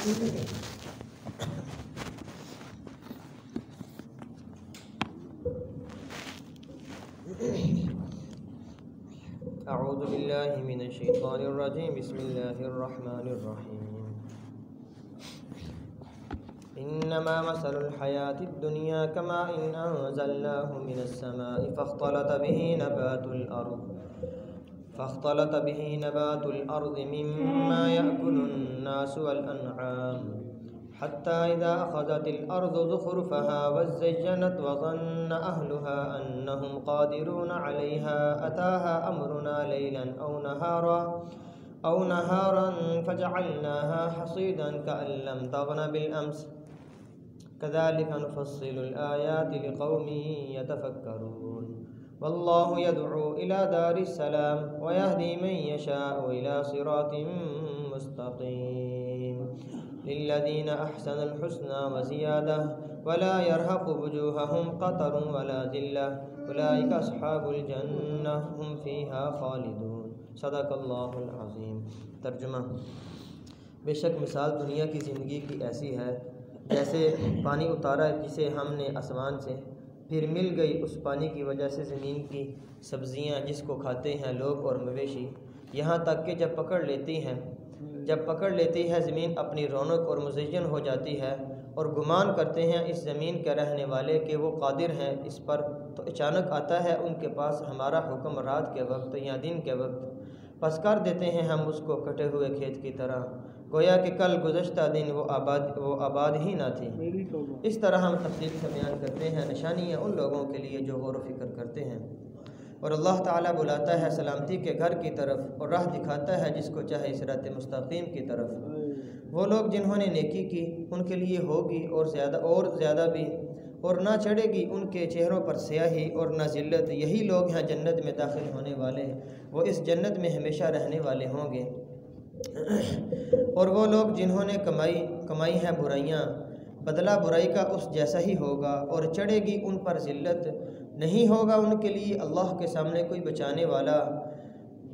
اعوذ باللہ من الشیطان الرجیم بسم اللہ الرحمن الرحیم انما مثل الحیاة الدنیا کماء انزلناہ من السماء فاختلط به نبات الارض مما يأكل الناس والانعام حتى اذا اخذت الارض زخرفها وزينت وظن اهلها انهم قادرون عليها اتاها امرنا ليلا او نهارا فجعلناها حصيدا كأن لم تغن بالامس كذلك نفصل الآيات لقوم يتفكرون والله يدعو إلى دار السلام ويهدي من يشاء إلى صراط مستقيم للذين أحسنوا الحسنى وزيادة ولا يرهق وجوههم قتر ولا ذلة أولئك أصحاب الجنة هم فيها خالدون صدق اللہ العظیم۔ ترجمہ: بے شک مثال دنیا کی زندگی کی ایسی ہے جیسے پانی اتارا جسے ہم نے آسمان سے، پھر مل گئی اس پانی کی وجہ سے زمین کی سبزیاں جس کو کھاتے ہیں لوگ اور مویشی، یہاں تک کہ جب پکڑ لیتی ہے زمین اپنی رونق اور مزین ہو جاتی ہے، اور گمان کرتے ہیں اس زمین کے رہنے والے کہ وہ قادر ہیں اس پر، تو اچانک آتا ہے ان کے پاس ہمارا حکم رات کے وقت یا دن کے وقت، پس کر دیتے ہیں ہم اس کو کٹے ہوئے کھیت کی طرح، گویا کہ کل گزشتہ دن وہ آباد ہی نہ تھی۔ اس طرح ہم تفصیل سے بیان کرتے ہیں نشانیاں ان لوگوں کے لیے جو غور و فکر کرتے ہیں، اور اللہ تعالیٰ بلاتا ہے سلامتی کے گھر کی طرف اور راہ دکھاتا ہے جس کو چاہے صراط مستقیم کی طرف۔ وہ لوگ جنہوں نے نیکی کی ان کے لیے ہوگی اور زیادہ بھی، اور نہ چڑھے گی ان کے چہروں پر سیاہی اور نہ ذلت، یہی لوگ ہیں جنت میں داخل ہونے والے، وہ اس جنت میں ہمیشہ رہنے والے ہوں گے۔ اور وہ لوگ جنہوں نے کمائی ہیں برائیاں، بدلہ برائی کا اس جیسا ہی ہوگا، اور چڑھے گی ان پر ذلت، نہیں ہوگا ان کے لیے اللہ کے سامنے کوئی بچانے والا،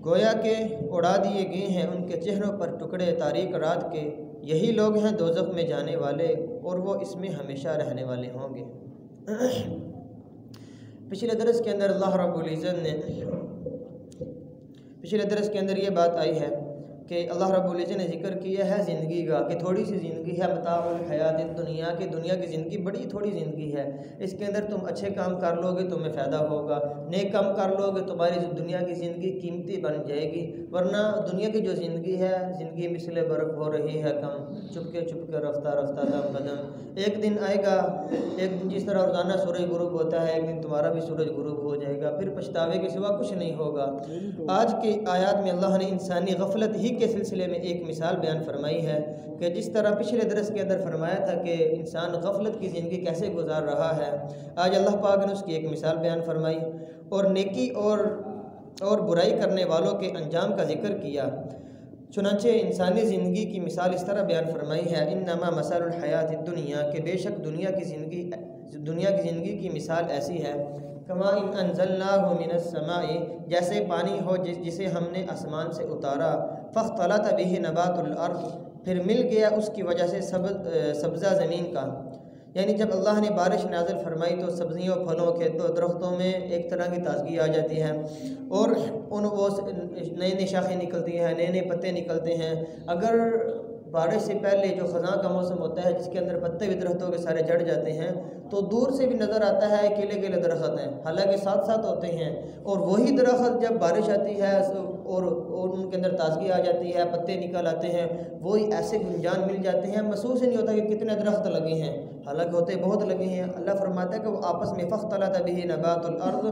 گویا کہ اڑا دیے گئے ہیں ان کے چہروں پر ٹکڑے تاریک رات کے، یہی لوگ ہیں دوزخ میں جانے والے اور وہ اس میں ہمیشہ رہنے والے ہوں گے۔ پچھلے درس کے اندر اللہ رب العزت نے یہ بات آئی ہے کہ اللہ رب العزت نے ذکر کیا ہے زندگی کا کہ تھوڑی سی زندگی ہے، متاع الحیات الدنیا کہ دنیا کی زندگی بڑی تھوڑی زندگی ہے، اس کے اندر تم اچھے کام کر لو گے تمہیں فائدہ ہوگا، نیک کام کر لو گے تمہاری دنیا کی زندگی قیمتی بن جائے گی، ورنہ دنیا کی جو زندگی ہے زندگی مثل برف ہو رہی ہے کم، چپکے رفتہ دم بدم، ایک دن آئے گا، ایک دن جس طرح روزانہ سورج غروب ہوتا ہے ایک دن تمہارا بھی سورج غروب ہو جائے گا، پھر پچھتاوے کے سوا کچھ نہیں ہوگا۔ آج کی آیات میں اللہ نے انسانی غفلت ہی کے سلسلے میں ایک مثال بیان فرمائی ہے کہ جس طرح پچھلے درس کے اندر فرمایا تھا کہ انسان غفلت کی زندگی کیسے گزار رہا ہے، آج اللہ پاک نے اس کی ایک مثال بیان فرمائی اور نیکی اور برائی کرنے والوں کے انجام کا ذکر کیا۔ چنانچہ انسانی زندگی کی مثال اس طرح بیان فرمائی ہے، انما مثل الحیات الدنیا کہ بے شک دنیا کی زندگی کی مثال ایسی ہے، کما انزلناہ من السماء جیسے پانی ہو جسے ہم نے آسمان سے اتارا، فاختلط به نبات الارض پھر مل گیا اس کی وجہ سے سبزہ زمین کا، یعنی جب اللہ نے بارش نازل فرمائی تو سبزیوں پھلوں کھیتوں درختوں میں ایک طرح کی تازگی آ جاتی ہے، اور وہ نئی شاخیں نکلتی ہیں، نئے پتے نکلتے ہیں۔ اگر بارش سے پہلے جو خزاں کا موسم ہوتا ہے جس کے اندر پتے بھی درختوں کے سارے جڑ جاتے ہیں تو دور سے بھی نظر آتا ہے کیلے درخت ہیں، حالانکہ ساتھ ہوتے ہیں، اور وہی درخت جب بارش آتی ہے اور ان کے اندر تازگی آ جاتی ہے، پتے نکل آتے ہیں، وہی ایسے گنجان مل جاتے ہیں، محسوس ہی نہیں ہوتا کہ کتنے درخت لگے ہیں، حالانکہ ہوتے بہت لگے ہیں۔ اللہ فرماتا ہے کہ وہ آپس میں فاختلط به نبات الارض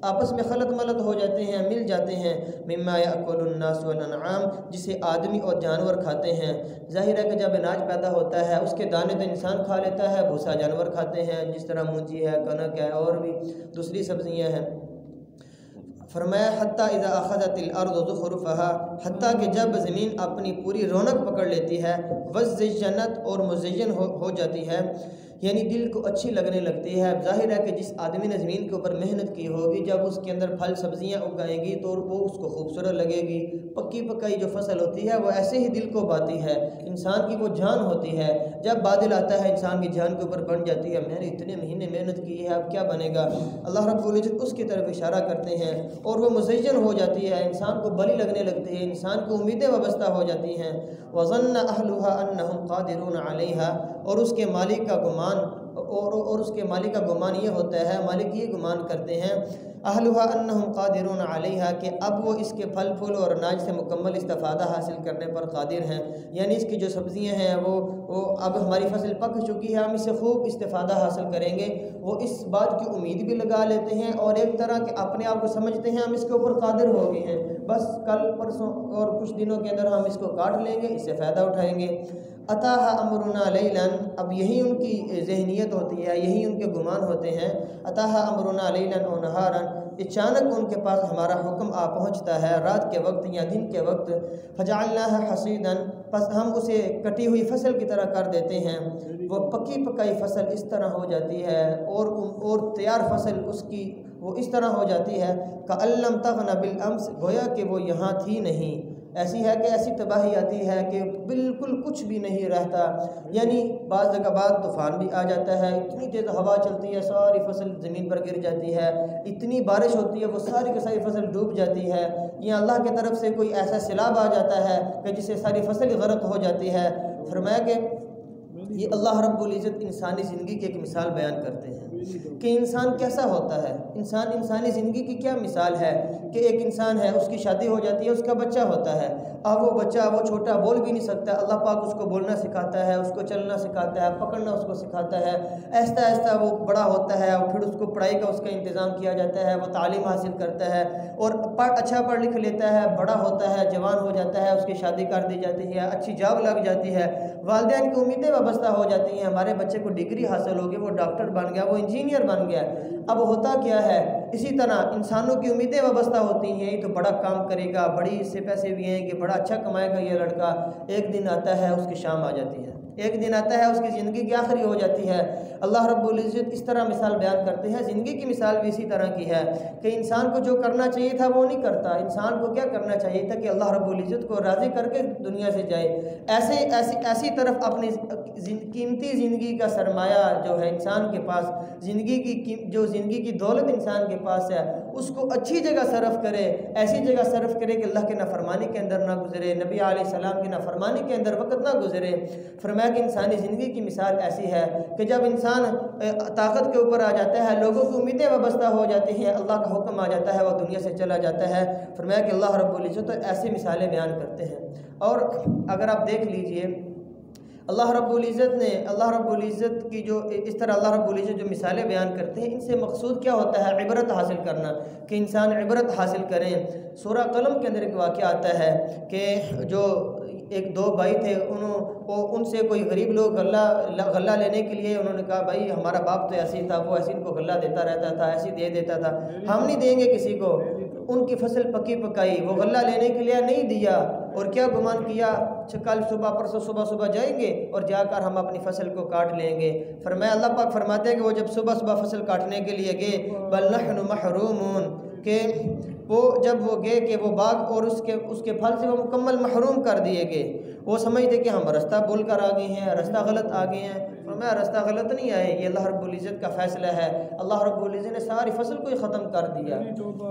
آپس میں خلط ملط ہو جاتے ہیں، مل جاتے ہیں، مما یأکل الناس والانعام جسے آدمی اور جانور کھاتے ہیں۔ ظاہر ہے کہ جب اناج پیدا ہوتا ہے اس کے دانے تو انسان کھا لیتا ہے، بھوسا جانور کھاتے ہیں، جس طرح مونجی ہے، کنک ہے اور بھی دوسری سبزیاں ہیں۔ فرمایا حتیٰ اذا اخذت الارض زخرفها حتیٰ کہ جب زمین اپنی پوری رونق پکڑ لیتی ہے، وزینت اور مزین ہو جاتی ہے، یعنی دل کو اچھی لگنے لگتی ہے۔ ظاہر ہے کہ جس آدمی نے زمین کے اوپر محنت کی ہوگی، جب اس کے اندر پھل سبزیاں اگائیں گی تو وہ اس کو خوبصورت لگے گی۔ پکی پکائی جو فصل ہوتی ہے وہ ایسے ہی دل کو باتی ہے، انسان کی وہ جان ہوتی ہے۔ جب بادل آتا ہے انسان کی جان کے اوپر بن جاتی ہے، میں نے اتنے مہینے محنت کی ہے، اب کیا بنے گا؟ اللہ رب العزت اس کی طرف اشارہ کرتے ہیں اور وہ مزین ہو جاتی ہے، انسان کو بلی لگنے لگتی ہے، انسان کو امیدیں وابستہ ہو جاتی ہیں۔ وَظَنَّ أَهْلُهَا أَنَّهُمْ قَادِرُونَ عَلَيْهَا، اور اس کے مالک کا گمان یہ ہوتا ہے، مالک یہ گمان کرتے ہیں اہلها انہم قادرون علیہا، کہ اب وہ اس کے پھل پھول اور اناج سے مکمل استفادہ حاصل کرنے پر قادر ہیں، یعنی اس کی جو سبزیاں ہیں وہ اب ہماری فصل پک چکی ہے، ہم اس سے خوب استفادہ حاصل کریں گے۔ وہ اس بات کی امید بھی لگا لیتے ہیں اور ایک طرح کے اپنے آپ کو سمجھتے ہیں ہم اس کے اوپر قادر ہو گئے ہیں، بس کل پرسوں اور کچھ دنوں کے اندر ہم اس کو کاٹ لیں گے، اس سے فائدہ اٹھائیں گے۔ اتاہا امرنا لیلا، اب یہی ان کی ذہنیت ہوتی ہے، یہی ان کے گمان ہوتے ہیں۔ اتاہا امرنا لیلا و نہارا، اچانک ان کے پاس ہمارا حکم آ پہنچتا ہے رات کے وقت یا دن کے وقت۔ فجعلناها حصیدا، پس ہم اسے کٹی ہوئی فصل کی طرح کر دیتے ہیں، وہ پکی پکائی فصل اس طرح ہو جاتی ہے اور تیار فصل اس کی وہ اس طرح ہو جاتی ہے کأن لم تغن بالامس، گویا کہ وہ یہاں تھی نہیں۔ ایسی ہے کہ ایسی تباہی آتی ہے کہ بالکل کچھ بھی نہیں رہتا، یعنی بعض جگہ بعد طوفان بھی آ جاتا ہے، اتنی تیز ہوا چلتی ہے ساری فصل زمین پر گر جاتی ہے، اتنی بارش ہوتی ہے وہ ساری کی ساری فصل ڈوب جاتی ہے، یا اللہ کی طرف سے کوئی ایسا سیلاب آ جاتا ہے کہ جس سے ساری فصل غرق ہو جاتی ہے۔ فرمایا کہ یہ اللہ رب العزت انسانی زندگی کی ایک مثال بیان کرتے ہیں کہ انسان کیسا ہوتا ہے۔ انسانی زندگی کی کیا مثال ہے کہ ایک انسان ہے، اس کی شادی ہو جاتی ہے، اس کا بچہ ہوتا ہے، اب وہ بچہ وہ چھوٹا بول بھی نہیں سکتا، اللہ پاک اس کو بولنا سکھاتا ہے، اس کو چلنا سکھاتا ہے، پکڑنا اس کو سکھاتا ہے، آہستہ آہستہ وہ بڑا ہوتا ہے اور پھر اس کو پڑھائی کا اس کا انتظام کیا جاتا ہے، وہ تعلیم حاصل کرتا ہے اور اچھا پڑھ لکھ لیتا ہے، بڑا ہوتا ہے، جوان ہو جاتا ہے، اس کی شادی کر دی جاتی ہے، اچھی جاب لگ جاتی ہے، والدین کی امیدیں وابستہ ہو جاتی ہیں، ہمارے بچے کو ڈگری حاصل ہوگی، وہ ڈاکٹر بن گیا، وہ انجینئر بن گیا۔ اب ہوتا کیا ہے، اسی طرح انسانوں کی امیدیں وابستہ ہوتی ہیں، یہ تو بڑا کام کرے گا، بڑی اس سے پیسے بھی ہیں کہ بڑا اچھا کمائے گا یہ لڑکا۔ ایک دن آتا ہے اس کی شام آ جاتی ہے، ایک دن آتا ہے اس کی زندگی کی آخری ہو جاتی ہے۔ اللہ رب العزت اس طرح مثال بیان کرتے ہیں، زندگی کی مثال بھی اسی طرح کی ہے کہ انسان کو جو کرنا چاہیے تھا وہ نہیں کرتا۔ انسان کو کیا کرنا چاہیے تھا کہ اللہ رب العزت کو راضی کر کے دنیا سے جائے، ایسی طرف اپنی قیمتی زندگی کا سرمایہ جو ہے انسان کے پاس، زندگی کی دولت انسان کے پاس ہے، اس کو اچھی جگہ صرف کرے، ایسی جگہ صرف کرے کہ اللہ کے نافرمانی کے اندر نہ گزرے، نبی علیہ السلام کی نافرمانی کے اندر وقت نہ گزرے۔ فرمایا کہ انسانی زندگی کی مثال ایسی ہے کہ جب انسان طاقت کے اوپر آ جاتا ہے، لوگوں کی امیدیں وابستہ ہو جاتی ہیں، اللہ کا حکم آ جاتا ہے، وہ دنیا سے چلا جاتا ہے۔ فرمایا کہ اللہ رب العزت ایسی مثالیں بیان کرتے ہیں۔ اور اگر آپ دیکھ لیجئے اللہ رب العزت کی جو اس طرح اللہ رب العزت جو مثالیں بیان کرتے ہیں، ان سے مقصود کیا ہوتا ہے؟ عبرت حاصل کرنا، کہ انسان عبرت حاصل کریں۔ سورہ قلم کے اندر ایک واقعہ آتا ہے کہ جو دو بھائی تھے، ان سے کوئی غریب لوگ غلہ لینے کے لیے انہوں نے کہا بھائی ہمارا باپ تو ایسے تھا، وہ ایسے ان کو غلہ دیتا رہتا تھا، ایسے دے دیتا تھا، ہم نہیں دیں گے کسی کو۔ ان کی فصل پکی پکائی، وہ غلہ لینے کے لیے نہیں دیا، اور کیا گمان کیا کل صبح پرسوں صبح جائیں گے اور جا کر ہم اپنی فصل کو کاٹ لیں گے۔ فرمایا اللہ پاک فرماتے ہیں کہ وہ جب صبح فصل کاٹنے کے لیے گئے، بل نحن محرومون، کہ وہ جب وہ گئے کہ وہ باغ اور اس کے پھل سے وہ مکمل محروم کر دیے گئے۔ وہ سمجھتے کہ ہم رستہ بھول کر آ گئے ہیں، رستہ غلط آ گئے ہیں۔ فرمایا رستہ غلط نہیں آئے، یہ اللہ رب العزت کا فیصلہ ہے۔ اللہ رب العزت نے ساری فصل کو ہی ختم کر دیا،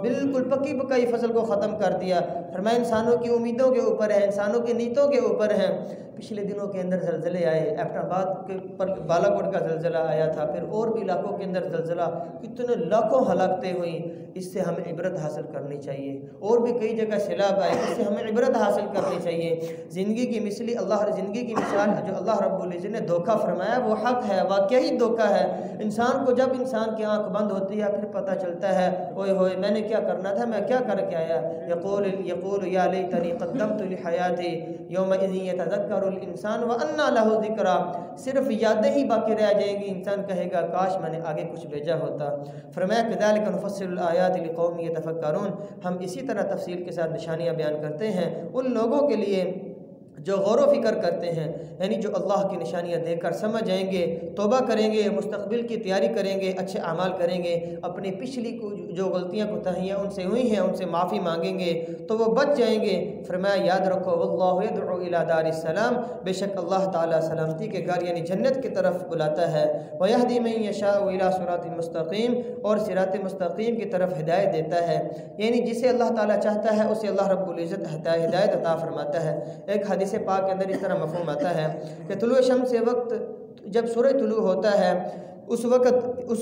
بالکل پکی پکائی فصل کو ختم کر دیا۔ فرمایا انسانوں کی امیدوں کے اوپر ہے، انسانوں کی نیتوں کے اوپر ہے۔ پچھلے دنوں کے اندر زلزلے آئے، ایبٹ آباد کے پر بالا کوٹ کا زلزلہ آیا تھا، پھر اور بھی علاقوں کے اندر زلزلہ، کتنے لاکھوں ہلاکتیں ہوئیں۔ اس سے ہمیں عبرت حاصل کرنی چاہیے، اور بھی کئی جگہ سیلاب آئے، اس سے ہمیں عبرت حاصل کرنی چاہیے۔ زندگی کی مثال جو اللہ رب العزت نے دھوکہ فرمایا وہ حق ہے، واقعی دھوکہ ہے۔ انسان کو جب انسان کی آنکھ بند ہوتی ہے پھر پتہ چلتا ہے اوئے ہوئے میں نے کیا کرنا تھا، میں کیا کر کے آیا۔ یقول یا لیتنی قدمت لحیاتی یومئذ یتذکر الانسان وانى له ذکریٰ، صرف یادیں ہی باقی رہ جائیں گی، انسان کہے گا کاش میں نے آگے کچھ بھیجا ہوتا۔ فرمایا کذالک نفصل الآیات لقوم یتفکرون، ہم اسی طرح تفصیل کے ساتھ نشانیاں بیان کرتے ہیں ان لوگوں کے لیے جو غور و فکر کرتے ہیں، یعنی جو اللہ کی نشانیاں دیکھ کر سمجھ جائیں گے، توبہ کریں گے، مستقبل کی تیاری کریں گے، اچھے اعمال کریں گے، اپنی پچھلی جو غلطیاں کوتاہیاں ان سے ہوئی ہیں ان سے معافی مانگیں گے تو وہ بچ جائیں گے۔ فرمایا یاد رکھو واللہ یدعو الی دار السلام، بے شک اللہ تعالیٰ سلامتی کے گھر یعنی جنت کی طرف بلاتا ہے، ویہدی من یشاء الی صراط مستقیم، اور صراط مستقیم کی طرف ہدایت دیتا ہے، یعنی جسے اللہ تعالیٰ چاہتا ہے اسے اللہ رب العزت ہدایت عطا فرماتا ہے۔ ایک حدیث پاک کے اندر اس طرح مفہوم آتا ہے کہ طلوع شمس سے وقت جب سورج طلوع ہوتا ہے اس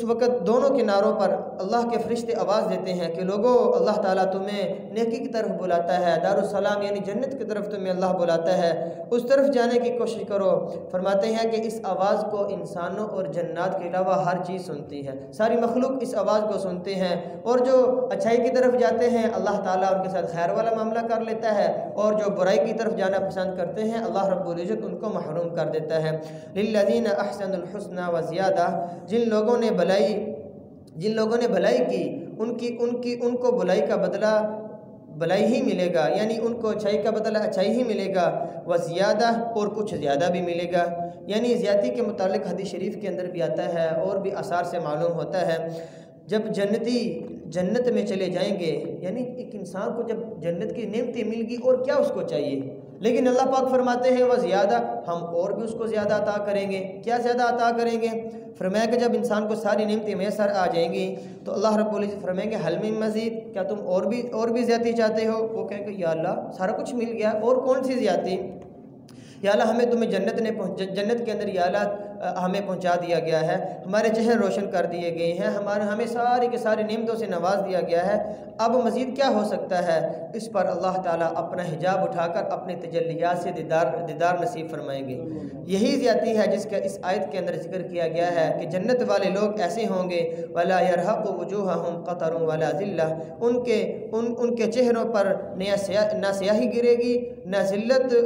وقت دونوں کناروں پر اللہ کے فرشتے آواز دیتے ہیں کہ لوگو اللہ تعالیٰ تمہیں نیکی کی طرف بلاتا ہے، دارالسلام یعنی جنت کی طرف تمہیں اللہ بلاتا ہے، اس طرف جانے کی کوشش کرو۔ فرماتے ہیں کہ اس آواز کو انسانوں اور جنات کے علاوہ ہر چیز سنتی ہے، ساری مخلوق اس آواز کو سنتے ہیں، اور جو اچھائی کی طرف جاتے ہیں اللہ تعالیٰ ان کے ساتھ خیر والا معاملہ کر لیتا ہے، اور جو برائی کی طرف جانا پسند کرتے ہیں اللہ رب العزت ان کو محروم کر دیتا ہے۔ للذین احسنوا الحسنى وزیادہ، جن لوگوں نے بھلائی کی ان کو بھلائی کا بدلہ بھلائی ہی ملے گا، یعنی ان کو اچھائی کا بدلہ اچھائی ہی ملے گا، وزیادہ اور کچھ زیادہ بھی ملے گا۔ یعنی زیادتی کے متعلق حدیث شریف کے اندر بھی آتا ہے اور بھی آثار سے معلوم ہوتا ہے، جب جنتی جنت میں چلے جائیں گے، یعنی ایک انسان کو جب جنت کی نعمتیں مل گی اور کیا اس کو چاہیے، لیکن اللہ پاک فرماتے ہیں وہ زیادہ، ہم اور بھی اس کو زیادہ عطا کریں گے۔ کیا زیادہ عطا کریں گے؟ فرمایا کہ جب انسان کو ساری نعمتیں میسر آ جائیں گی تو اللہ رب العزت فرمائیں گے حل من مزید، کیا تم اور بھی زیادتی چاہتے ہو؟ وہ کہیں گے یا اللہ سارا کچھ مل گیا، اور کون سی زیادتی؟ یا اللہ ہمیں تمہیں جنت کے اندر یا اللہ ہمیں پہنچا دیا گیا ہے، ہمارے چہرے روشن کر دیے گئے ہیں، ہمیں ساری کے ساری نعمتوں سے نواز دیا گیا ہے، اب مزید کیا ہو سکتا ہے؟ اس پر اللہ تعالیٰ اپنا حجاب اٹھا کر اپنے تجلیات سے دیدار نصیب فرمائیں گے۔ یہی زیادتی ہے جس کا اس آیت کے اندر ذکر کیا گیا ہے کہ جنت والے لوگ ایسے ہوں گے وَلَا يَرْهَقُ وُجُوهَهُمْ قَطَرٌ وَلَا ذِلَّةٌ، ان کے چہروں پر نہ سیاہی گرے گی نہ ذلت،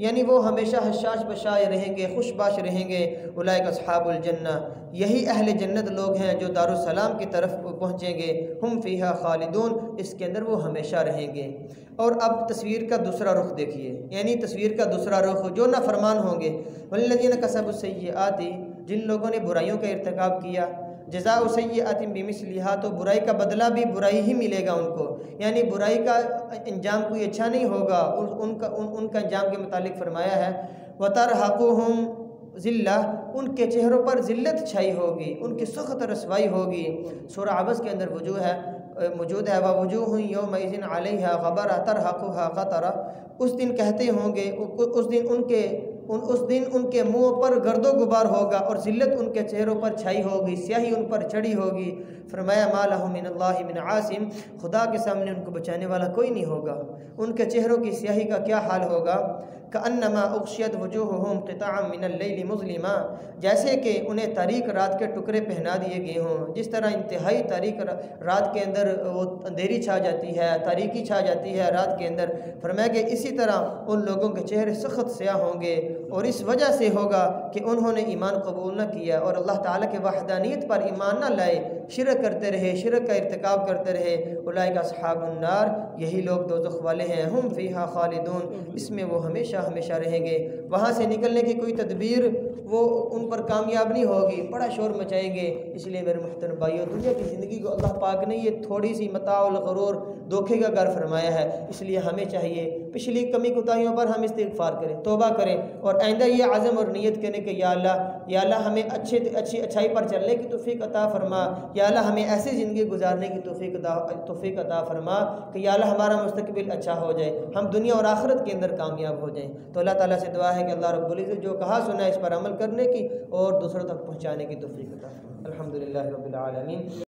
یعنی وہ ہمیشہ حشاش بشاش رہیں گے، خوش باش رہیں گے۔ اولئک اصحاب الجنہ، یہی اہل جنت لوگ ہیں جو دارالسلام کی طرف پہنچیں گے، ہم فیہا خالدون، اس کے اندر وہ ہمیشہ رہیں گے۔ اور اب تصویر کا دوسرا رخ دیکھیے، یعنی تصویر کا دوسرا رخ جو نافرمان ہوں گے، والذین کسبوا السیئات، جن لوگوں نے برائیوں کا ارتکاب کیا، جزاء سیئۃ بمثلھا، تو برائی کا بدلہ بھی برائی ہی ملے گا ان کو، یعنی برائی کا انجام کوئی اچھا نہیں ہوگا، ان کا انجام کے متعلق فرمایا ہے وترہقہم ذلہ، ان کے چہروں پر ذلت چھائی ہوگی، ان کی سخت رسوائی ہوگی۔ سورہ عبس کے اندر موجود ہے ووجوہ یومئذ علیہا غبرہ ترہقہا قطرہ، اس دن کہتے ہوں گے، اس دن ان کے منہ پر گرد و غبار ہوگا اور ذلت ان کے چہروں پر چھائی ہوگی، سیاہی ان پر چڑھی ہوگی۔ فرمایا ما لہ من اللہ من عاصم، خدا کے سامنے ان کو بچانے والا کوئی نہیں ہوگا، ان کے چہروں کی سیاہی کا کیا حال ہوگا؟ کأنما اغشیت وجوہہم قطعا من اللیل مظلما، جیسے کہ انہیں تاریک رات کے ٹکڑے پہنا دیے گئے ہوں، جس طرح انتہائی تاریک رات کے اندر وہ اندھیری چھا جاتی ہے، تاریکی چھا جاتی ہے رات کے اندر۔ فرمایا کہ اسی طرح ان لوگوں کے چہرے سخت سیاہ ہوں گے، اور اس وجہ سے ہوگا کہ انہوں نے ایمان قبول نہ کیا اور اللہ تعالیٰ کے وحدانیت پر ایمان نہ لائے، شرک کرتے رہے، شرک کا ارتکاب کرتے رہے۔ اولئک اصحاب النار، یہی لوگ دوزخ والے ہیں، ہم فیہا خالدون، اس میں وہ ہمیشہ ہمیشہ رہیں گے، وہاں سے نکلنے کی کوئی تدبیر وہ ان پر کامیاب نہیں ہوگی، بڑا شور مچائیں گے۔ اس لیے میرے محترم بھائیو، دنیا کی زندگی کو اللہ پاک نے یہ تھوڑی سی متاع الغرور، دھوکے کا گھر فرمایا ہے، اس لیے ہمیں چاہیے پچھلی کمی کوتاہیوں پر ہم استغفار کریں، توبہ کریں، اور آئندہ یہ عزم اور نیت کریں کہ یا اللہ ہمیں اچھائی پر چلنے کی توفیق عطا فرما، یا اللہ ہمیں ایسی زندگی گزارنے کی توفیق عطا فرما کہ یا اللہ ہمارا مستقبل اچھا ہو جائے، ہم دنیا اور آخرت کے اندر کامیاب ہو جائیں۔ تو اللہ تعالیٰ سے دعا ہے کہ اللہ رب العزت جو کہا سنا ہے اس پر عمل کرنے کی اور دوسروں تک پہنچانے کی توفیق عطا فرما۔ الحمدللہ رب العالمین۔